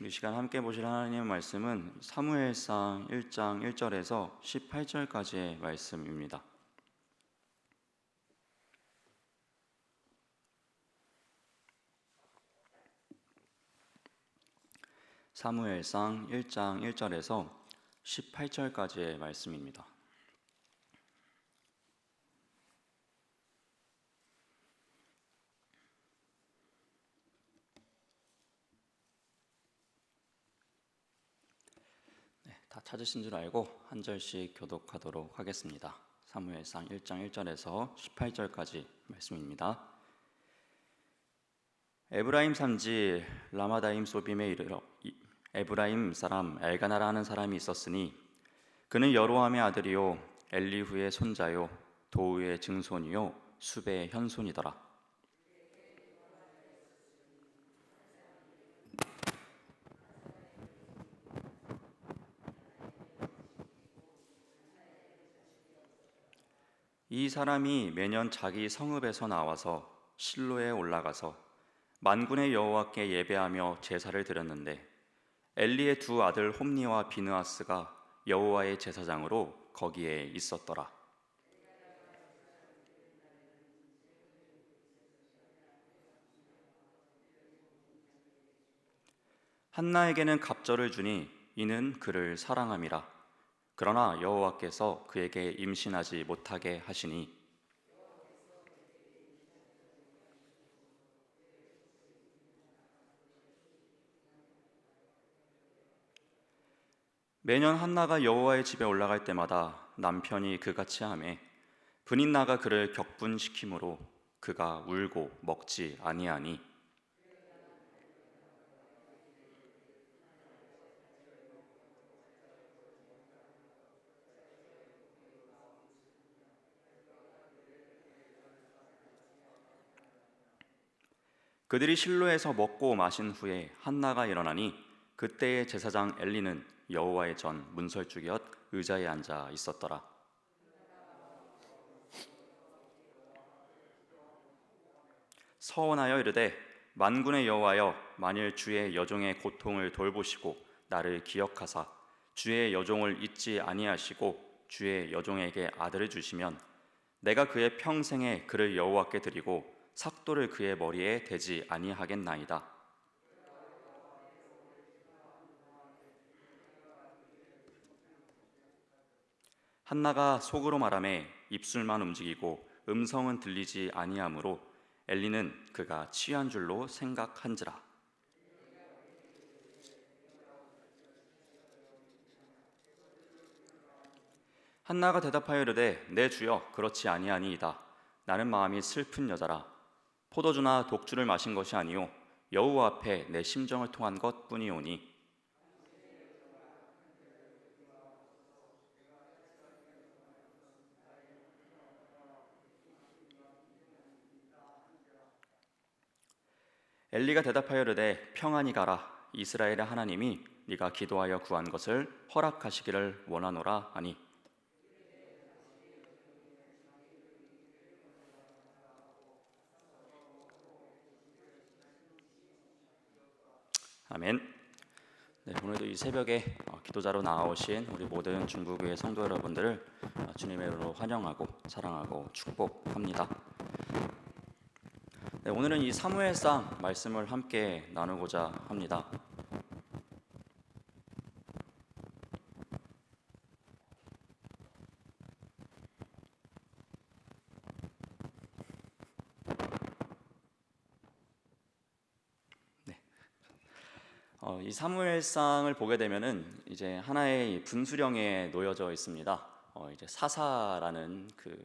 우리 시간 함께 보실 하나님의 말씀은 사무엘상 1장 1절에서 18절까지의 말씀입니다. 사무엘상 1장 1절에서 18절까지의 말씀입니다. 다 찾으신 줄 알고 한 절씩 교독하도록 하겠습니다. 사무엘상 1장 1절에서 18절까지 말씀입니다. 에브라임 산지 라마다임 소빔에 이르러 에브라임 사람 엘가나라 하는 사람이 있었으니 그는 여로함의 아들이요 엘리후의 손자요 도우의 증손이요 수베의 현손이더라. 이 사람이 매년 자기 성읍에서 나와서 실로에 올라가서 만군의 여호와께 예배하며 제사를 드렸는데 엘리의 두 아들 홈니와 비느하스가 여호와의 제사장으로 거기에 있었더라. 한나에게는 갑절을 주니 이는 그를 사랑함이라. 그러나 여호와께서 그에게 임신하지 못하게 하시니 매년 한나가 여호와의 집에 올라갈 때마다 남편이 그같이 하매 분인나가 그를 격분시키므로 그가 울고 먹지 아니하니 그들이 실로에서 먹고 마신 후에 한나가 일어나니 그때의 제사장 엘리는 여호와의 전 문설주 곁 의자에 앉아 있었더라. 서원하여 이르되 만군의 여호와여 만일 주의 여종의 고통을 돌보시고 나를 기억하사 주의 여종을 잊지 아니하시고 주의 여종에게 아들을 주시면 내가 그의 평생에 그를 여호와께 드리고 삭도를 그의 머리에 대지 아니하겠나이다. 한나가 속으로 말하매 입술만 움직이고 음성은 들리지 아니하므로 엘리는 그가 취한 줄로 생각한지라. 한나가 대답하여 이르되 내 주여 그렇지 아니하니이다. 나는 마음이 슬픈 여자라. 포도주나 독주를 마신 것이 아니요 여호와 앞에 내 심정을 통한 것뿐이오니 엘리가 대답하여 이르되 평안히 가라. 이스라엘의 하나님이 네가 기도하여 구한 것을 허락하시기를 원하노라 하니 아멘. 네, 오늘도 이 새벽에 기도자로 나오신 우리 모든 중국교회 성도 여러분들을 주님의 이름으로 환영하고 사랑하고 축복합니다. 네, 오늘은 이 사무엘상 말씀을 함께 나누고자 합니다. 이 사무엘상을 보게 되면은 이제 하나의 분수령에 놓여져 있습니다. 이제 사사라는 그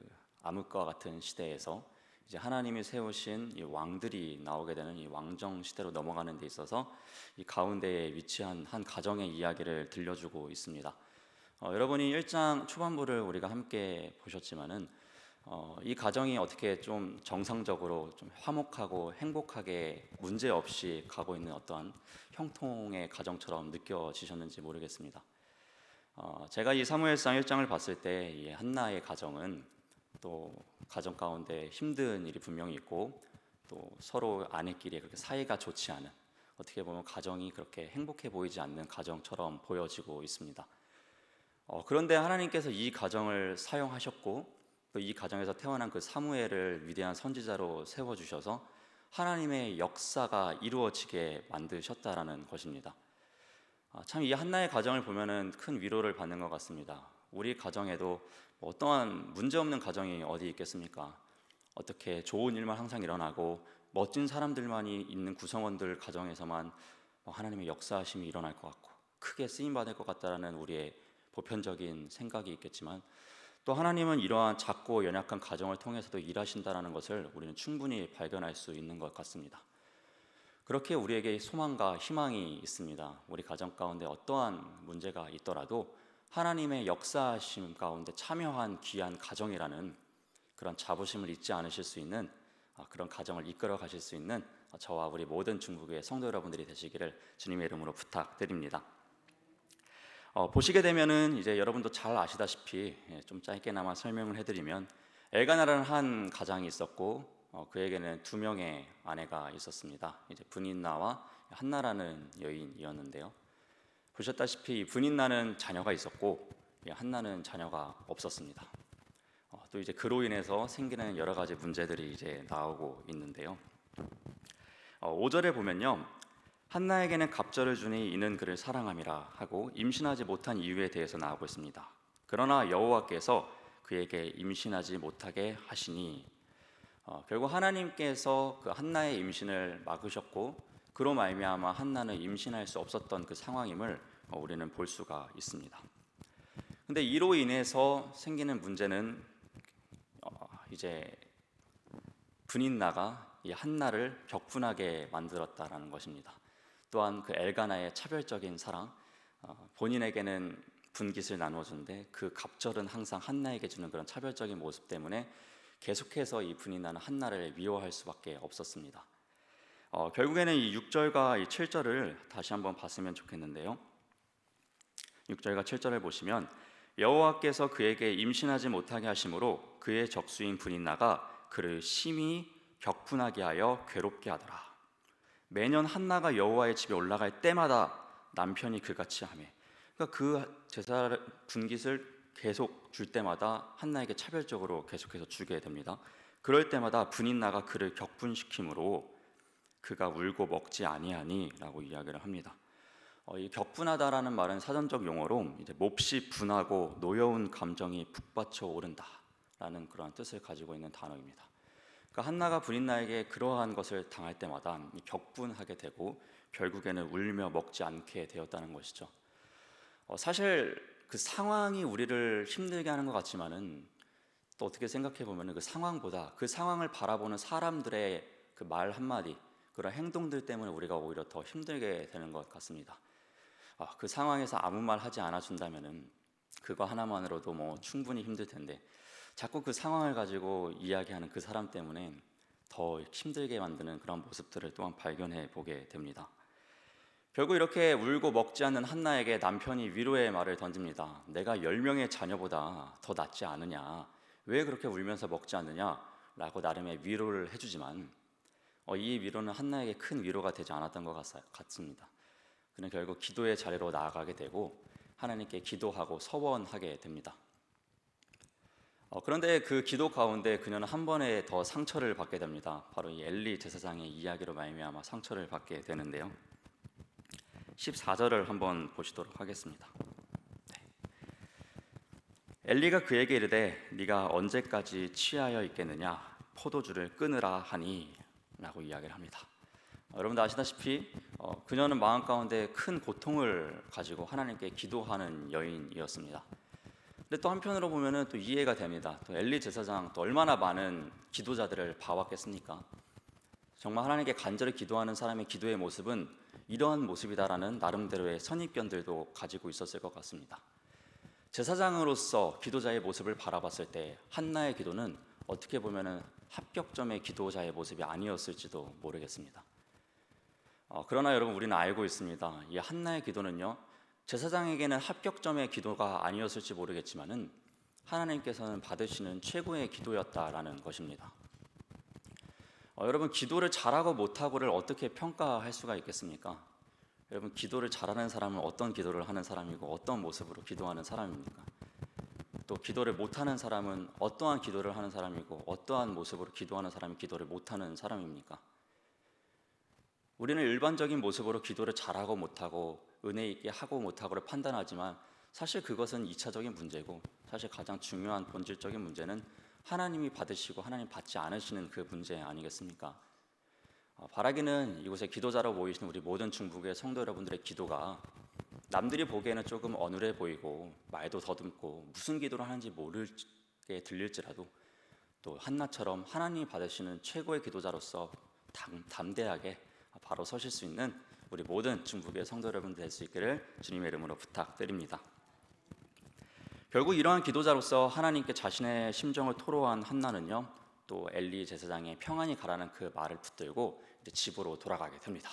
암흑과 같은 시대에서 이제 하나님이 세우신 이 왕들이 나오게 되는 이 왕정 시대로 넘어가는 데 있어서 이 가운데에 위치한 한 가정의 이야기를 들려주고 있습니다. 여러분이 1장 초반부를 우리가 함께 보셨지만은 이 가정이 어떻게 좀 정상적으로 좀 화목하고 행복하게 문제 없이 가고 있는 어떠한 형통의 가정처럼 느껴지셨는지 모르겠습니다. 제가 이 사무엘상 1장을 봤을 때 이 한나의 가정은 또 가정 가운데 힘든 일이 분명히 있고 또 서로 아내끼리 그렇게 사이가 좋지 않은 어떻게 보면 가정이 그렇게 행복해 보이지 않는 가정처럼 보여지고 있습니다. 그런데 하나님께서 이 가정을 사용하셨고 또 이 가정에서 태어난 그 사무엘을 위대한 선지자로 세워주셔서 하나님의 역사가 이루어지게 만드셨다라는 것입니다. 참 이 한나의 가정을 보면은 큰 위로를 받는 것 같습니다. 우리 가정에도 어떠한 문제없는 가정이 어디 있겠습니까? 어떻게 좋은 일만 항상 일어나고 멋진 사람들만이 있는 구성원들 가정에서만 하나님의 역사하심이 일어날 것 같고 크게 쓰임받을 것 같다라는 우리의 보편적인 생각이 있겠지만, 또 하나님은 이러한 작고 연약한 가정을 통해서도 일하신다는 것을 우리는 충분히 발견할 수 있는 것 같습니다. 그렇게 우리에게 소망과 희망이 있습니다. 우리 가정 가운데 어떠한 문제가 있더라도 하나님의 역사하심 가운데 참여한 귀한 가정이라는 그런 자부심을 잊지 않으실 수 있는 그런 가정을 이끌어 가실 수 있는 저와 우리 모든 중국의 성도 여러분들이 되시기를 주님의 이름으로 부탁드립니다. 보시게 되면은 이제 여러분도 잘 아시다시피 좀 짧게나마 설명을 해드리면, 엘가나라는 한 가장이 있었고 그에게는 2명의 아내가 있었습니다. 이제 분인나와 한나라는 여인이었는데요. 보셨다시피 분인나는 자녀가 있었고 한나는 자녀가 없었습니다. 또 이제 그로 인해서 생기는 여러 가지 문제들이 이제 나오고 있는데요. 5절에 보면요, 한나에게는 갑절을 주니 이는 그를 사랑함이라 하고 임신하지 못한 이유에 대해서 나오고 있습니다. 그러나 여호와께서 그에게 임신하지 못하게 하시니, 결국 하나님께서 그 한나의 임신을 막으셨고 그로 말미암아 한나는 임신할 수 없었던 그 상황임을 우리는 볼 수가 있습니다. 근데 이로 인해서 생기는 문제는 이제 분인나가 이 한나를 격분하게 만들었다라는 것입니다. 또한 그 엘가나의 차별적인 사랑, 본인에게는 분깃을 나눠주는데 그 갑절은 항상 한나에게 주는 그런 차별적인 모습 때문에 계속해서 이 분인나는 한나를 미워할 수밖에 없었습니다. 결국에는 이 6절과 이 7절을 다시 한번 봤으면 좋겠는데요. 6절과 7절을 보시면, 여호와께서 그에게 임신하지 못하게 하심으로 그의 적수인 분인나가 그를 심히 격분하게 하여 괴롭게 하더라. 매년 한나가 여호와의 집에 올라갈 때마다 남편이 그같이 하매, 그러니까 그 제사 분깃을 계속 줄 때마다 한나에게 차별적으로 계속해서 주게 됩니다. 그럴 때마다 분인나가 그를 격분시키므로 그가 울고 먹지 아니하니 라고 이야기를 합니다. 이 격분하다라는 말은 사전적 용어로 이제 몹시 분하고 노여운 감정이 북받쳐 오른다라는 그런 뜻을 가지고 있는 단어입니다. 그러니까 한나가 분인나에게 그러한 것을 당할 때마다 격분하게 되고 결국에는 울며 먹지 않게 되었다는 것이죠. 사실 그 상황이 우리를 힘들게 하는 것 같지만은 또 어떻게 생각해 보면 그 상황보다 그 상황을 바라보는 사람들의 그 말 한마디, 그런 행동들 때문에 우리가 오히려 더 힘들게 되는 것 같습니다. 그 상황에서 아무 말 하지 않아 준다면은 그거 하나만으로도 뭐 충분히 힘들 텐데 자꾸 그 상황을 가지고 이야기하는 그 사람 때문에 더 힘들게 만드는 그런 모습들을 또한 발견해 보게 됩니다. 결국 이렇게 울고 먹지 않는 한나에게 남편이 위로의 말을 던집니다. 내가 10명의 자녀보다 더 낫지 않으냐, 왜 그렇게 울면서 먹지 않느냐 라고 나름의 위로를 해주지만 이 위로는 한나에게 큰 위로가 되지 않았던 것 같습니다. 그는 결국 기도의 자리로 나아가게 되고 하나님께 기도하고 서원하게 됩니다. 그런데 그 기도 가운데 그녀는 한 번에 더 상처를 받게 됩니다. 바로 이 엘리 제사장의 이야기로 말미암아 상처를 받게 되는데요. 14절을 한번 보시도록 하겠습니다. 엘리가 그에게 이르되 네가 언제까지 취하여 있겠느냐, 포도주를 끊으라 하니 라고 이야기를 합니다. 여러분도 아시다시피 그녀는 마음 가운데 큰 고통을 가지고 하나님께 기도하는 여인이었습니다. 근데 또 한편으로 보면은 또 이해가 됩니다. 또 엘리 제사장 또 얼마나 많은 기도자들을 봐왔겠습니까? 정말 하나님께 간절히 기도하는 사람의 기도의 모습은 이러한 모습이다라는 나름대로의 선입견들도 가지고 있었을 것 같습니다. 제사장으로서 기도자의 모습을 바라봤을 때 한나의 기도는 어떻게 보면은 합격점의 기도자의 모습이 아니었을지도 모르겠습니다. 그러나 여러분, 우리는 알고 있습니다. 이 한나의 기도는요, 제사장에게는 합격점의 기도가 아니었을지 모르겠지만은 하나님께서는 받으시는 최고의 기도였다라는 것입니다. 여러분, 기도를 잘하고 못하고를 어떻게 평가할 수가 있겠습니까? 여러분, 기도를 잘하는 사람은 어떤 기도를 하는 사람이고 어떤 모습으로 기도하는 사람입니까? 또 기도를 못하는 사람은 어떠한 기도를 하는 사람이고 어떠한 모습으로 기도하는 사람이 기도를 못하는 사람입니까? 우리는 일반적인 모습으로 기도를 잘하고 못하고 은혜 있게 하고 못하고를 판단하지만 사실 그것은 2차적인 문제고, 사실 가장 중요한 본질적인 문제는 하나님이 받으시고 하나님 받지 않으시는 그 문제 아니겠습니까? 바라기는 이곳에 기도자로 모이시는 우리 모든 중북의 성도 여러분들의 기도가 남들이 보기에는 조금 어눌해 보이고 말도 더듬고 무슨 기도를 하는지 모르게 들릴지라도, 또 한나처럼 하나님이 받으시는 최고의 기도자로서 담대하게 바로 서실 수 있는 우리 모든 중북의 성도 여러분들 될 수 있기를 주님의 이름으로 부탁드립니다. 결국 이러한 기도자로서 하나님께 자신의 심정을 토로한 한나는요, 또 엘리 제사장의 평안히 가라는 그 말을 붙들고 이제 집으로 돌아가게 됩니다.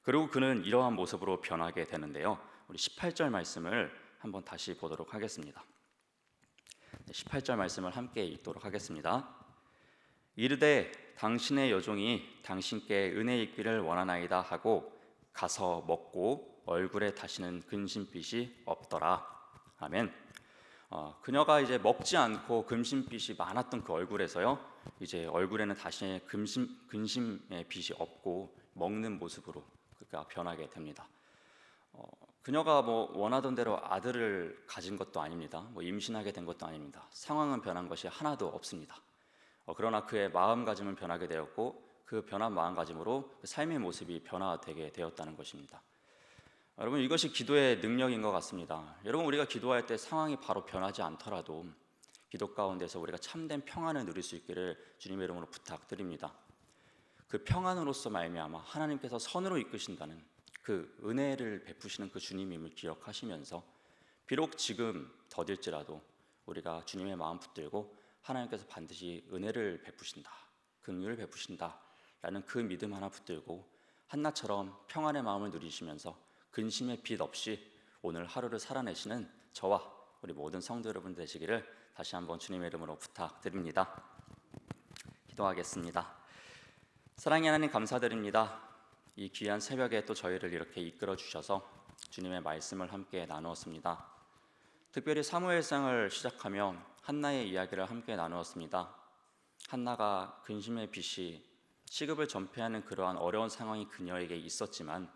그리고 그는 이러한 모습으로 변하게 되는데요, 우리 18절 말씀을 한번 다시 보도록 하겠습니다. 18절 말씀을 함께 읽도록 하겠습니다. 이르되 당신의 여종이 당신께 은혜 있기를 원하나이다 하고 가서 먹고 얼굴에 다시는 근심빛이 없더라. 아멘. 그녀가 이제 먹지 않고 근심빛이 많았던 그 얼굴에서요, 이제 얼굴에는 다시 근심의 빛이 없고 먹는 모습으로 그가 변하게 됩니다. 그녀가 원하던 대로 아들을 가진 것도 아닙니다. 임신하게 된 것도 아닙니다. 상황은 변한 것이 하나도 없습니다. 그러나 그의 마음가짐은 변하게 되었고, 그 변한 마음가짐으로 그 삶의 모습이 변화되게 되었다는 것입니다. 여러분, 이것이 기도의 능력인 것 같습니다. 여러분, 우리가 기도할 때 상황이 바로 변하지 않더라도 기도 가운데서 우리가 참된 평안을 누릴 수 있기를 주님의 이름으로 부탁드립니다. 그 평안으로서 말미암아 하나님께서 선으로 이끄신다는 그 은혜를 베푸시는 그 주님임을 기억하시면서, 비록 지금 더딜지라도 우리가 주님의 마음 붙들고 하나님께서 반드시 은혜를 베푸신다, 긍휼을 베푸신다 라는 그 믿음 하나 붙들고 한나처럼 평안의 마음을 누리시면서 근심의 빛 없이 오늘 하루를 살아내시는 저와 우리 모든 성도 여러분 되시기를 다시 한번 주님의 이름으로 부탁드립니다. 기도하겠습니다. 사랑의 하나님, 감사드립니다. 이 귀한 새벽에 또 저희를 이렇게 이끌어 주셔서 주님의 말씀을 함께 나누었습니다. 특별히 사무엘상을 시작하며 한나의 이야기를 함께 나누었습니다. 한나가 근심의 빛이 시급을 전폐하는 그러한 어려운 상황이 그녀에게 있었지만,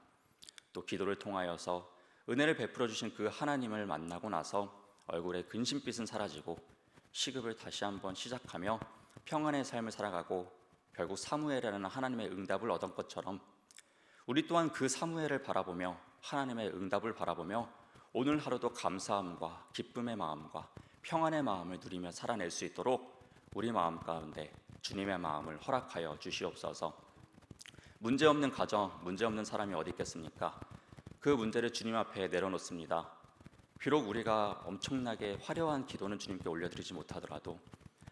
또 기도를 통하여서 은혜를 베풀어 주신 그 하나님을 만나고 나서 얼굴의 근심빛은 사라지고 시급을 다시 한번 시작하며 평안의 삶을 살아가고 결국 사무엘이라는 하나님의 응답을 얻은 것처럼, 우리 또한 그 사무엘을 바라보며 하나님의 응답을 바라보며 오늘 하루도 감사함과 기쁨의 마음과 평안의 마음을 누리며 살아낼 수 있도록 우리 마음 가운데 주님의 마음을 허락하여 주시옵소서. 문제없는 가정, 문제없는 사람이 어디 있겠습니까? 그 문제를 주님 앞에 내려놓습니다. 비록 우리가 엄청나게 화려한 기도는 주님께 올려드리지 못하더라도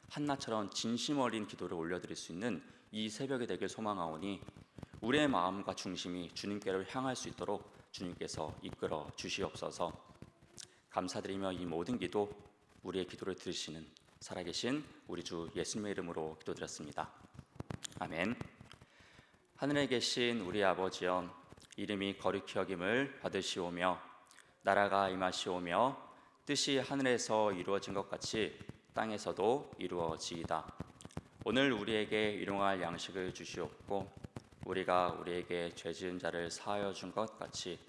한나처럼 진심 어린 기도를 올려드릴 수 있는 이 새벽이 되길 소망하오니, 우리의 마음과 중심이 주님께로 향할 수 있도록 주님께서 이끌어 주시옵소서. 감사드리며 이 모든 기도, 우리의 기도를 들으시는 살아계신 우리 주 예수님의 이름으로 기도드렸습니다. 아멘. 하늘에 계신 우리 아버지여, 이름이 거룩히 여김을 받으시오며 나라가 임하시오며 뜻이 하늘에서 이루어진 것 같이 땅에서도 이루어지이다. 오늘 우리에게 일용할 양식을 주시옵고, 우리가 우리에게 죄 지은 자를 사하여 준 것 같이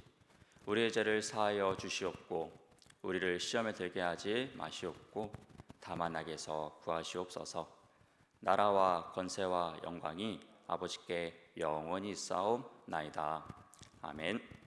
우리의 죄를 사하여 주시옵고, 우리를 시험에 들게 하지 마시옵고 다만 악에서 구하시옵소서. 나라와 권세와 영광이 아버지께 영원히 있사옵나이다. 아멘.